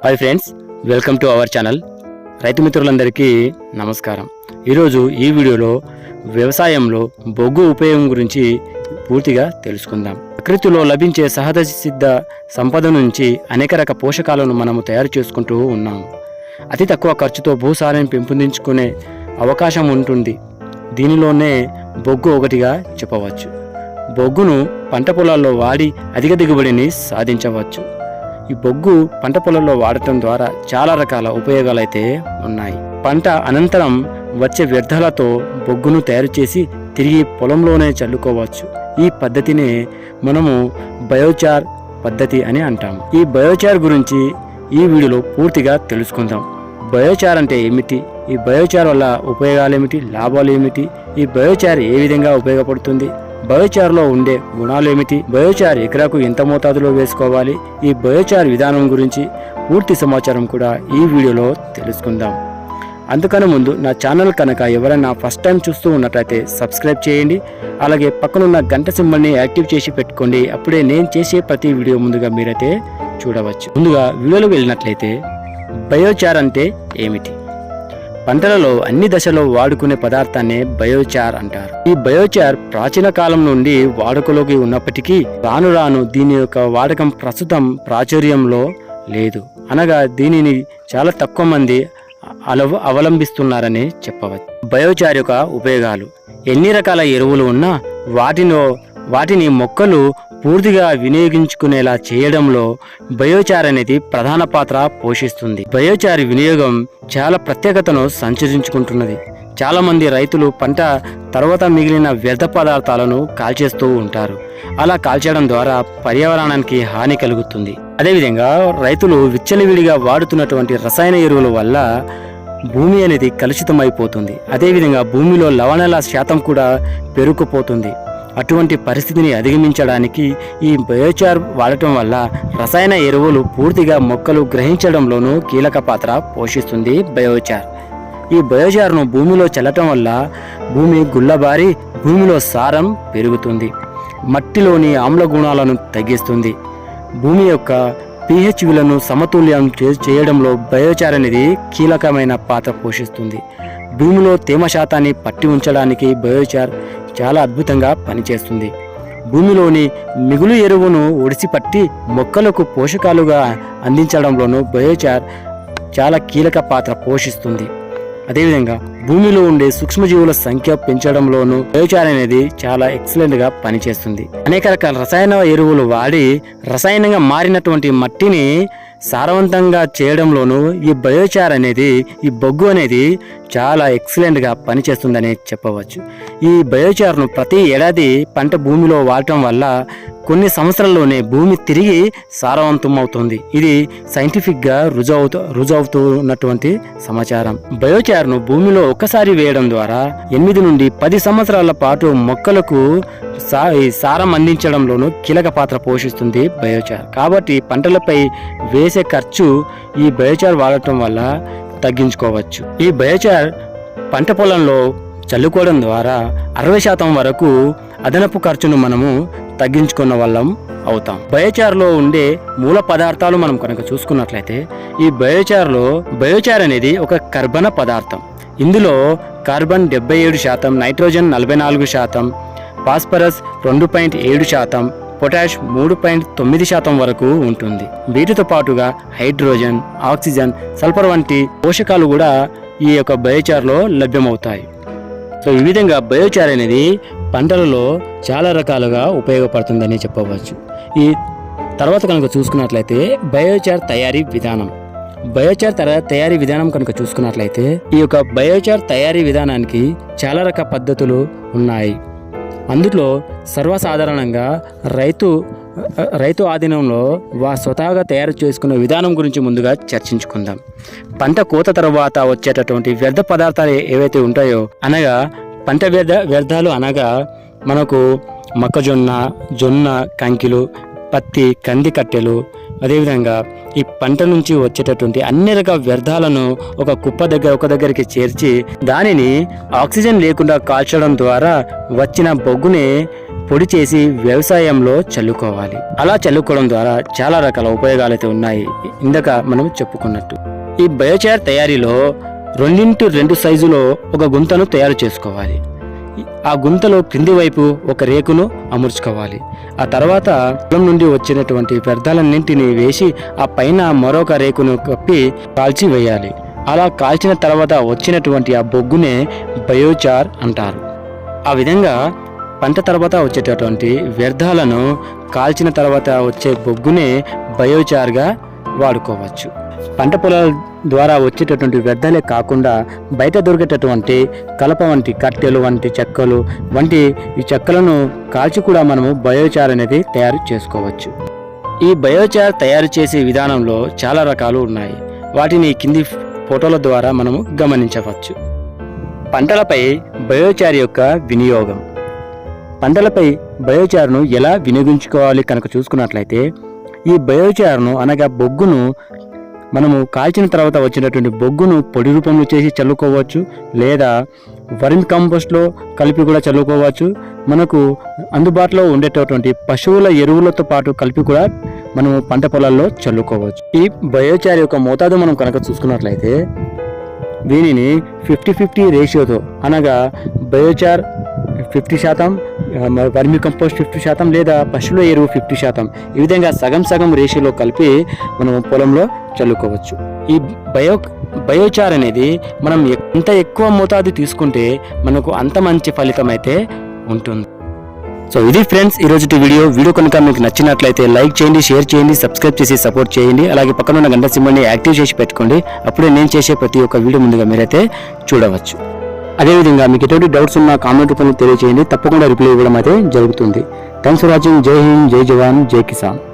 Hi friends, welcome to our channel. రైతు మిత్రులందరికీ నమస్కారం. ఈరోజు ఈ వీడియోలో వ్యవసాయంలో బొగ్గు ఉపయోగం గురించి పూర్తిగా తెలుసుకుందాం. ప్రకృతిలో లభించే సహజ సిద్ధ సంపద నుంచి అనేక రకాల పోషకాలను మనము తయారు చేసుకుంటూ ఉన్నాము. అతి తక్కువ ఖర్చుతో భూసారాన్ని పెంపొందించుకునే అవకాశం ఉంటుంది. దీనిలోనే బొగ్గు ఒకటిగా చెప్పవచ్చు. బొగ్గును పంట పొలాల్లో వాడి అధిక దిగుబడిని సాధించవచ్చు. ఈ బొగ్గు పంట పొలంలో వాడటం ద్వారా చాలా రకాల ఉపయోగాలైతే ఉన్నాయి. పంట అనంతరం వచ్చే వ్యర్థాలతో బొగ్గును తయారు చేసి తిరిగి పొలంలోనే చల్లుకోవచ్చు. ఈ పద్ధతినే మనము బయోచార్ పద్ధతి అని అంటాము. ఈ బయోచార్ గురించి ఈ వీడియోలో పూర్తిగా తెలుసుకుందాం. బయోచార్ అంటే ఏమిటి, ఈ బయోచార్ వల్ల ఉపయోగాలు ఏమిటి, లాభాలు ఏమిటి, ఈ బయోచార్ ఏ విధంగా ఉపయోగపడుతుంది, బయోచార్లో ఉండే గుణాలు ఏమిటి, బయోచార్ ఎకరాకు ఎంత మోతాదులో వేసుకోవాలి, ఈ బయోచార్ విధానం గురించి పూర్తి సమాచారం కూడా ఈ వీడియోలో తెలుసుకుందాం. అందుకని ముందు నా ఛానల్ కనుక ఎవరైనా ఫస్ట్ టైం చూస్తూ ఉన్నట్లయితే సబ్స్క్రైబ్ చేయండి. అలాగే పక్కనున్న గంట సింబల్ని యాక్టివ్ చేసి పెట్టుకోండి. అప్పుడే నేను చేసే ప్రతి వీడియో ముందుగా మీరైతే చూడవచ్చు. ముందుగా వీడియోలో వెళ్ళినట్లయితే బయోచార్ అంటే ఏమిటి? పంటలలో అన్ని దశలో వాడుకునే పదార్థాన్ని బయోచార్ అంటారు. ఈ బయోచార్ ప్రాచీన కాలం నుండి వాడుకలోకి ఉన్నప్పటికీ రాను రాను దీని యొక్క వాడకం ప్రస్తుతం ప్రాచుర్యంలో లేదు. అనగా దీనిని చాలా తక్కువ మంది అవలంబిస్తున్నారని చెప్పవచ్చు. బయోచార్ యొక్క ఉపయోగాలు: ఎన్ని రకాల ఎరువులు ఉన్నా వాటిని మొక్కలు పూర్తిగా వినియోగించుకునేలా చేయడంలో బయోచార్ అనేది ప్రధాన పాత్ర పోషిస్తుంది. బయోచార్ వినియోగం చాలా ప్రత్యేకతను సంచరించుకుంటున్నది. చాలా మంది రైతులు పంట తర్వాత మిగిలిన వ్యర్థ పదార్థాలను కాల్చేస్తూ ఉంటారు. అలా కాల్చడం ద్వారా పర్యావరణానికి హాని కలుగుతుంది. అదేవిధంగా రైతులు విచ్చలవిడిగా వాడుతున్నటువంటి రసాయన ఎరువుల వల్ల భూమి అనేది కలుషితమైపోతుంది. అదేవిధంగా భూమిలో లవణాల శాతం కూడా పెరుగుకుపోతుంది. అటువంటి పరిస్థితిని అధిగమించడానికి ఈ బయోచార్ వాడటం వల్ల రసాయన ఎరువులు పూర్తిగా మొక్కలు గ్రహించడంలోనూ కీలక పాత్ర పోషిస్తుంది బయోచార్. ఈ బయోచార్ను భూమిలో చల్లటం వల్ల భూమి గుల్లబారి భూమిలో సారం పెరుగుతుంది. మట్టిలోని ఆమ్ల గుణాలను తగ్గిస్తుంది. భూమి యొక్క pH విలువను సమతుల్యం చేయడంలో బయోచార్ అనేది కీలకమైన పాత్ర పోషిస్తుంది. భూమిలో తేమ శాతాన్ని పట్టి ఉంచడానికి బయోచార్ చాలా అద్భుతంగా పనిచేస్తుంది. భూమిలోని మిగులు ఎరువును ఒడిసిపట్టి మొక్కలకు పోషకాలుగా అందించడంలోనూ బయోచార్ చాలా కీలక పాత్ర పోషిస్తుంది. అదేవిధంగా భూమిలో ఉండే సూక్ష్మజీవుల సంఖ్య పెంచడంలోనూ బయోచార్ అనేది చాలా ఎక్సలెంట్గా పనిచేస్తుంది. అనేక రకాల రసాయన ఎరువులు వాడి రసాయనంగా మారినటువంటి మట్టిని సారవంతంగా చేయడంలోనూ ఈ బయోచార్ అనేది, ఈ బొగ్గు అనేది చాలా ఎక్సలెంట్గా పనిచేస్తుందని చెప్పవచ్చు. ఈ బయోచార్ను ప్రతి ఏడాది పంట భూమిలో వాడటం వల్ల కొన్ని సంవత్సరాల్లోనే భూమి తిరిగి సారవంతం అవుతుంది. ఇది సైంటిఫిక్గా రుజువుతున్నటువంటి సమాచారం. బయోచార్ను భూమిలో ఒక్కసారి వేయడం ద్వారా 8 నుండి 10 సంవత్సరాల పాటు మొక్కలకు సారం అందించడంలోనూ కీలక పాత్ర పోషిస్తుంది బయోచార్. కాబట్టి పంటలపై వేసే ఖర్చు ఈ బయోచార్ వాడటం వల్ల తగ్గించుకోవచ్చు. ఈ బయోచార్ పంట పొలంలో చల్లుకోవడం ద్వారా 60% వరకు అదనపు ఖర్చును మనము తగ్గించుకున్న వాళ్ళం అవుతాం. బయోచార్లో ఉండే మూల పదార్థాలు మనం కనుక చూసుకున్నట్లయితే ఈ బయోచార్ అనేది ఒక కర్బన పదార్థం. ఇందులో కార్బన్ 77%, నైట్రోజన్ 44%, ఫాస్ఫరస్ 2.7%, పొటాష్ 3.9% వరకు ఉంటుంది. వీటితో పాటుగా హైడ్రోజన్, ఆక్సిజన్, సల్ఫర్ వంటి పోషకాలు కూడా ఈ యొక్క బయోచార్లో లభ్యమవుతాయి. సో ఈ విధంగా బయోచార్ అనేది పంటలలో చాలా రకాలుగా ఉపయోగపడుతుందని చెప్పవచ్చు. ఈ తర్వాత కనుక చూసుకున్నట్లయితే బయోచార్ తయారీ విధానం. బయోచార్ తయారీ విధానం కనుక చూసుకున్నట్లయితే ఈ యొక్క బయోచార్ తయారీ విధానానికి చాలా రకాల పద్ధతులు ఉన్నాయి. అందులో సర్వసాధారణంగా రైతు ఆధీనంలో స్వతహాగా తయారు చేసుకునే విధానం గురించి ముందుగా చర్చించుకుందాం. పంట కోత తర్వాత వచ్చేటటువంటి వ్యర్థ పదార్థాలు ఏవైతే ఉంటాయో, అనగా పంట వ్యర్థాలు అనగా మనకు మొక్కజొన్న, జొన్న కంకిలు, పత్తి, కంది కట్టెలు, అదేవిధంగా ఈ పంట నుంచి వచ్చేటటువంటి అన్ని రకాల వ్యర్థాలను ఒక దగ్గరికి చేర్చి దానిని ఆక్సిజన్ లేకుండా కాల్చడం ద్వారా వచ్చిన బొగ్గుని పొడి చేసి వ్యవసాయంలో చల్లుకోవాలి. అలా చల్లుకోవడం ద్వారా చాలా రకాల ఉపయోగాలు అయితే ఉన్నాయి, ఇందాక మనం చెప్పుకున్నట్టు. ఈ బయోచార్ తయారీలో 2x2 సైజులో ఒక గుంతను తయారు చేసుకోవాలి. ఆ గుంతలో క్రింది వైపు ఒక రేకును అమర్చుకోవాలి. ఆ తర్వాత పొలం నుండి వచ్చినటువంటి వ్యర్థాలన్నింటినీ వేసి ఆ పైన మరొక రేకును కప్పి కాల్చి వేయాలి. అలా కాల్చిన తర్వాత వచ్చినటువంటి ఆ బొగ్గునే బయోచార్ అంటారు. ఆ విధంగా పంట తర్వాత వచ్చేటటువంటి వ్యర్థాలను కాల్చిన తర్వాత వచ్చే బొగ్గునే బయోచార్గా వాడుకోవచ్చు. పంట పొలాల ద్వారా వచ్చేటటువంటి వ్యర్థాలే కాకుండా బయట దొరికేటటువంటి కలప వంటి కట్టెలు వంటి చెక్కలు వంటి ఈ చెక్కలను కాల్చి కూడా మనము బయోచార్ అనేది తయారు చేసుకోవచ్చు. ఈ బయోచార్ తయారు చేసే విధానంలో చాలా రకాలు ఉన్నాయి. వాటిని కింది ఫోటోల ద్వారా మనము గమనించవచ్చు. పంటలపై బయోచార్ యొక్క వినియోగం. పంటలపై బయోచార్ను ఎలా వినియోగించుకోవాలి కనుక చూసుకున్నట్లయితే, ఈ బయోచార్ను అనగా బొగ్గును మనము కాల్చిన తర్వాత వచ్చినటువంటి బొగ్గును పొడి రూపంలో చేసి చల్లుకోవచ్చు, లేదా వర్మి కంపోస్ట్లో కలిపి కూడా చల్లుకోవచ్చు. మనకు అందుబాటులో ఉండేటటువంటి పశువుల ఎరువులతో పాటు కలిపి కూడా మనము పంట పొలాల్లో చల్లుకోవచ్చు. ఈ బయోచార్ యొక్క మోతాదు మనం కనుక చూసుకున్నట్లయితే, దీనిని 50-50 రేషియోతో అనగా బయోచార్ 50%, వర్మి కంపోస్ట్ 50% లేదా పశువుల ఎరువు 50%, ఈ విధంగా సగం రేషియోలో కలిపి మనం పొలంలో చల్లుకోవచ్చు. ఈ బయోచార్ అనేది మనం ఎంత ఎక్కువ మోతాదు తీసుకుంటే మనకు అంత మంచి ఫలితం అయితే ఉంటుంది. సో ఇది ఫ్రెండ్స్ ఈరోజు వీడియో కనుక మీకు నచ్చినట్లయితే లైక్ చేయండి, షేర్ చేయండి, సబ్స్క్రైబ్ చేసి సపోర్ట్ చేయండి. అలాగే పక్కన ఉన్న గంట సింబల్ని యాక్టివ్ చేసి పెట్టుకోండి. అప్పుడే నేను చేసే ప్రతి ఒక్క వీడియో ముందుగా మీరైతే చూడవచ్చు. అదేవిధంగా మీకు ఎటువంటి డౌట్స్ ఉన్నా కామెంట్ రూపంలో తెలియజేయండి, తప్పకుండా రిప్లై ఇవ్వడం అయితే జరుగుతుంది. Thanks for watching. జై హింద్, జై జవాన్, జై కిసాన్.